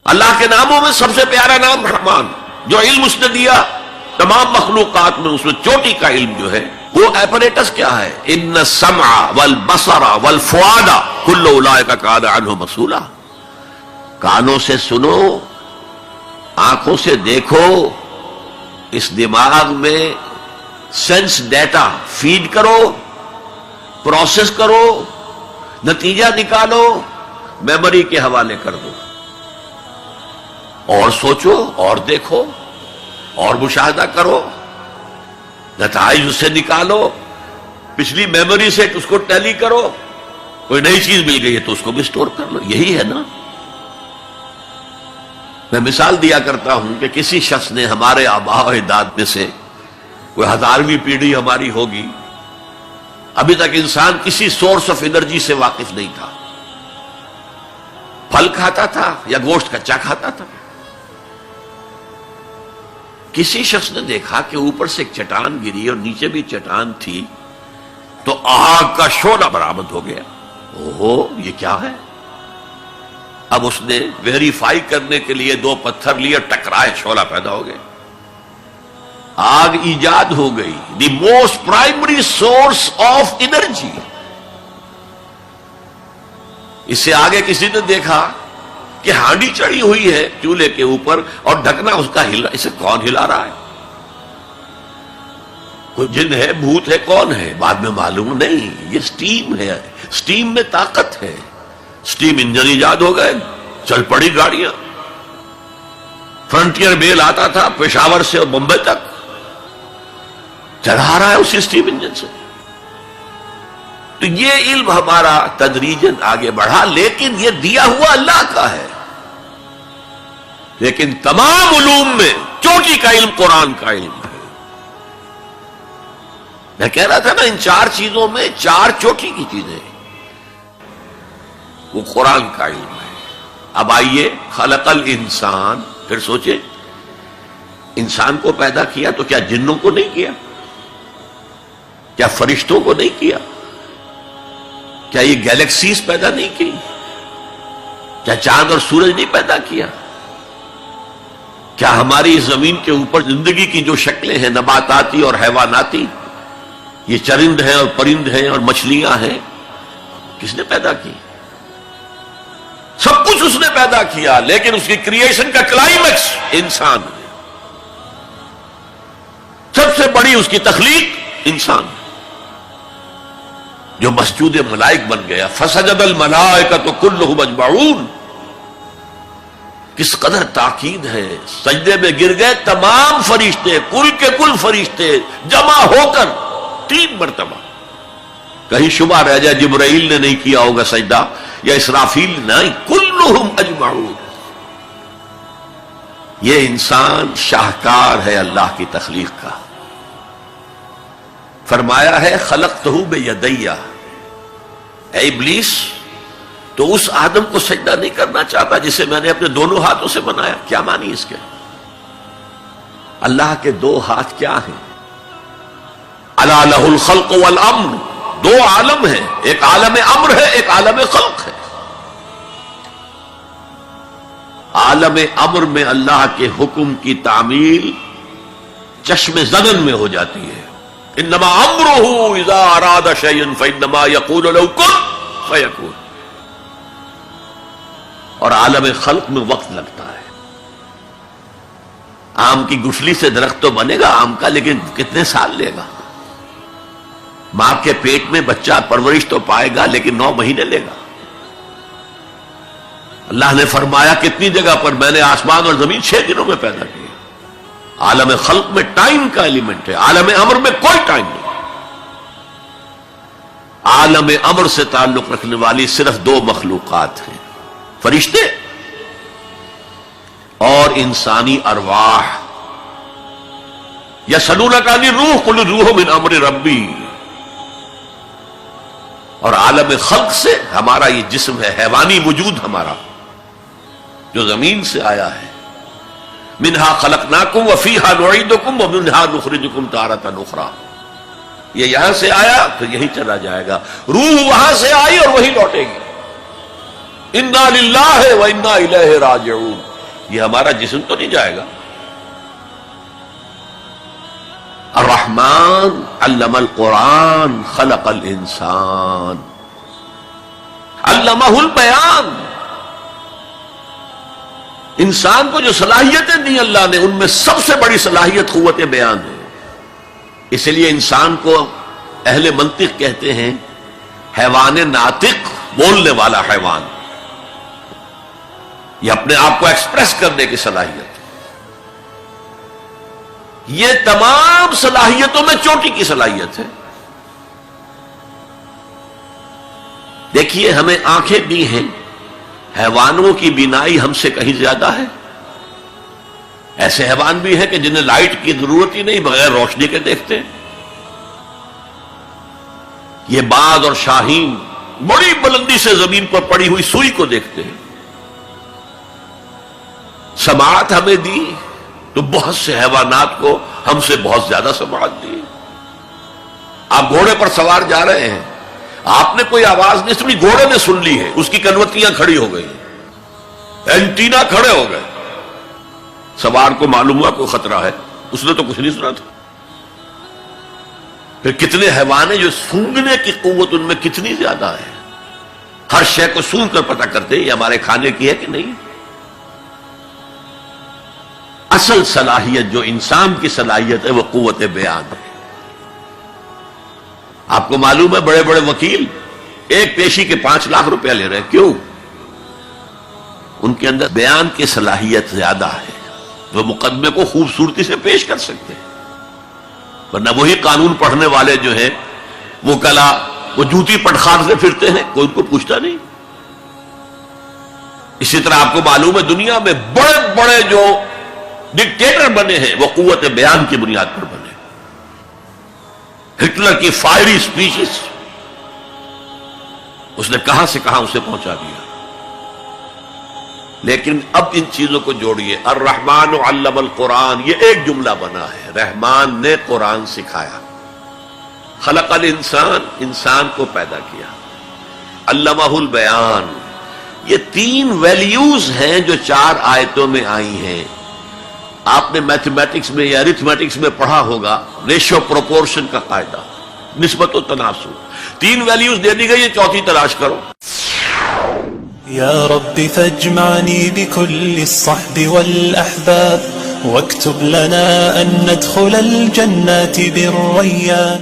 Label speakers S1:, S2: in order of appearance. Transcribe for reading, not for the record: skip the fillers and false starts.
S1: اللہ کے ناموں میں سب سے پیارا نام رحمان، جو علم اس نے دیا تمام مخلوقات میں، اس میں چوٹی کا علم جو ہے وہ ایپریٹس کیا ہے؟ ان السمع والبصر والفؤاد کل اولئک کان عنہ مسئولا۔ کانوں سے سنو، آنکھوں سے دیکھو، اس دماغ میں سینس ڈیٹا فیڈ کرو، پروسیس کرو، نتیجہ نکالو، میموری کے حوالے کر دو، اور سوچو اور دیکھو اور مشاہدہ کرو، نتائج اس سے نکالو، پچھلی میموری سے اس کو ٹیلی کرو، کوئی نئی چیز مل گئی ہے تو اس کو بھی سٹور کر لو۔ یہی ہے نا۔ میں مثال دیا کرتا ہوں کہ کسی شخص نے ہمارے آباء و اجداد میں سے کوئی 1000ویں پیڑھی ہماری ہوگی، ابھی تک انسان کسی سورس آف انرجی سے واقف نہیں تھا، پھل کھاتا تھا یا گوشت کچا کھاتا تھا۔ کسی شخص نے دیکھا کہ اوپر سے ایک چٹان گری اور نیچے بھی چٹان تھی، تو آگ کا شعلہ برآمد ہو گیا۔ اوہو، یہ کیا ہے؟ اب اس نے ویریفائی کرنے کے لیے 2 پتھر لیے، ٹکرائے، شعلہ پیدا ہو گیا، آگ ایجاد ہو گئی۔ The most primary source of energy. اس سے آگے کسی نے دیکھا کہ ہانڈی چڑھی ہوئی ہے چولہے کے اوپر اور ڈھکنا اس کا ہلا، اسے کون ہلا رہا ہے؟ کوئی جن ہے، بھوت ہے، کون ہے؟ بعد میں معلوم نہیں، یہ سٹیم ہے، سٹیم میں طاقت ہے۔ سٹیم انجن ایجاد ہو گئے، چل پڑی گاڑیاں۔ فرنٹیئر میل آتا تھا پشاور سے بمبئی تک، چلا رہا ہے اسی سٹیم انجن سے۔ تو یہ علم ہمارا تدریجاً آگے بڑھا، لیکن یہ دیا ہوا اللہ کا ہے۔ لیکن تمام علوم میں چوٹی کا علم قرآن کا علم ہے۔ میں کہہ رہا تھا نا، ان 4 چیزوں میں 4 چوٹی کی چیزیں، وہ قرآن کا علم ہے۔ اب آئیے، خلق الانسان، پھر سوچے، انسان کو پیدا کیا تو کیا جنوں کو نہیں کیا؟ کیا فرشتوں کو نہیں کیا؟ کیا یہ گیلیکسیز پیدا نہیں کی؟ کیا چاند اور سورج نہیں پیدا کیا؟ کیا ہماری زمین کے اوپر زندگی کی جو شکلیں ہیں، نباتاتی اور حیواناتی، یہ چرند ہیں اور پرند ہیں اور مچھلیاں ہیں، کس نے پیدا کی؟ سب کچھ اس نے پیدا کیا، لیکن اس کی کریشن کا کلائمیکس انسان ہے۔ سب سے بڑی اس کی تخلیق انسان ہے، جو مسجود ملائک بن گیا۔ فسجد الملائکۃ کلھم اجمعون۔ کس قدر تاکید ہے، سجدے میں گر گئے تمام فرشتے، کل کے کل فرشتے جمع ہو کر 3 مرتبہ۔ کہیں شبہ رہ جائے جبرائیل نے نہیں کیا ہوگا سجدہ یا اسرافیل، نہیں، کلھم اجمعون۔ یہ انسان شاہکار ہے اللہ کی تخلیق کا۔ فرمایا ہے خلقتہ بیدیہ، اے ابلیس تو اس آدم کو سجدہ نہیں کرنا چاہتا جسے میں نے اپنے دونوں ہاتھوں سے بنایا۔ کیا معنی اس کے؟ اللہ کے 2 ہاتھ کیا ہیں؟ الا لہ الخلق والامر، 2 عالم ہیں، ایک عالم امر ہے، ایک عالم خلق ہے۔ عالم امر میں اللہ کے حکم کی تعمیل چشم زدن میں ہو جاتی ہے۔ انما امرہ اذا اراد شیئا فانما یقول له کن فیکون۔ اور عالم خلق میں وقت لگتا ہے۔ آم کی گٹھلی سے درخت تو بنے گا آم کا، لیکن کتنے سال لے گا؟ ماں کے پیٹ میں بچہ پرورش تو پائے گا، لیکن 9 مہینے لے گا۔ اللہ نے فرمایا کتنی جگہ پر میں نے آسمان اور زمین 6 دنوں میں پیدا کی۔ عالم خلق میں ٹائم کا ایلیمنٹ ہے، عالم امر میں کوئی ٹائم نہیں۔ عالم امر سے تعلق رکھنے والی صرف 2 مخلوقات ہیں، فرشتے اور انسانی ارواح۔ یسألونک عن الروح قل الروح من امر ربی۔ اور عالم خلق سے ہمارا یہ جسم ہے، حیوانی وجود ہمارا جو زمین سے آیا ہے۔ منہا خلقناکم وفیہا نعیدکم ومنہا نخرجکم تارۃ اخری۔ یہ یہاں سے آیا پھر یہیں چلا جائے گا، روح وہاں سے آئی اور وہی لوٹے گی۔ انا للہ و انا الیہ راجعون۔ یہ ہمارا جسم تو نہیں جائے گا. الرحمن علم القرآن خلق الانسان علمہ البیان. انسان کو جو صلاحیتیں دی اللہ نے، ان میں سب سے بڑی صلاحیت قوت بیان ہے. اس لیے انسان کو اہل منطق کہتے ہیں حیوان ناطق، بولنے والا حیوان. یہ اپنے آپ کو ایکسپریس کرنے کی صلاحیت. یہ تمام صلاحیتوں میں چوٹی کی صلاحیت ہے. دیکھیے ہمیں آنکھیں بھی ہیں، حیوانوں کی بینائی ہم سے کہیں زیادہ ہے. ایسے حیوان بھی ہیں کہ جنہیں لائٹ کی ضرورت ہی نہیں، بغیر روشنی کے دیکھتے ہیں. یہ باز اور شاہین بڑی بلندی سے زمین پر پڑی ہوئی سوئی کو دیکھتے ہیں. سماعت ہمیں دی تو بہت سے حیوانات کو ہم سے بہت زیادہ سماعت دی. آپ گھوڑے پر سوار جا رہے ہیں، آپ نے کوئی آواز نہیں سنی، گھوڑے نے سن لی ہے، اس کی کنوتیاں کھڑی ہو گئی، اینٹینا کھڑے ہو گئے. سوار کو معلوم ہوا کوئی خطرہ ہے، اس نے تو کچھ نہیں سنا تھا. پھر کتنے حیوان ہیں جو سونگنے کی قوت ان میں کتنی زیادہ ہے، ہر شے کو سونگ کر پتہ کرتے یہ ہمارے کھانے کی ہے کہ نہیں. اصل صلاحیت جو انسان کی صلاحیت ہے وہ قوت بیان ہے. آپ کو معلوم ہے بڑے بڑے وکیل ایک پیشی کے 5 لاکھ روپیہ لے رہے ہیں. کیوں؟ ان کے اندر بیان کی صلاحیت زیادہ ہے، وہ مقدمے کو خوبصورتی سے پیش کر سکتے ہیں. ورنہ وہی قانون پڑھنے والے جو ہیں وہ کلا وہ جوتی پٹخار سے پھرتے ہیں، کوئی ان کو پوچھتا نہیں. اسی طرح آپ کو معلوم ہے دنیا میں بڑے بڑے جو ڈکٹیٹر بنے ہیں وہ قوت بیان کی بنیاد پر بنے. ہٹلر کی فائری سپیچز اس نے کہاں سے کہاں اسے پہنچا دیا. لیکن اب ان چیزوں کو جوڑیے. الرحمن علم القرآن، یہ ایک جملہ بنا ہے. رحمان نے قرآن سکھایا. خلق الانسان، انسان کو پیدا کیا. علمہ البیان، یہ 3 ویلیوز ہیں جو 4 آیتوں میں آئی ہیں. آپ نے میتھمیٹکس میں یا ارتھمیٹکس میں پڑھا ہوگا ریشو پروپورشن کا قاعدہ، نسبت و تناسب. 3 ویلیوز دے دی گئی ہے، 4تھی تلاش کرو.
S2: یا رب فاجمعنی بكل الصحب والأحباب واكتب لنا أن ندخل الجنات بالريان.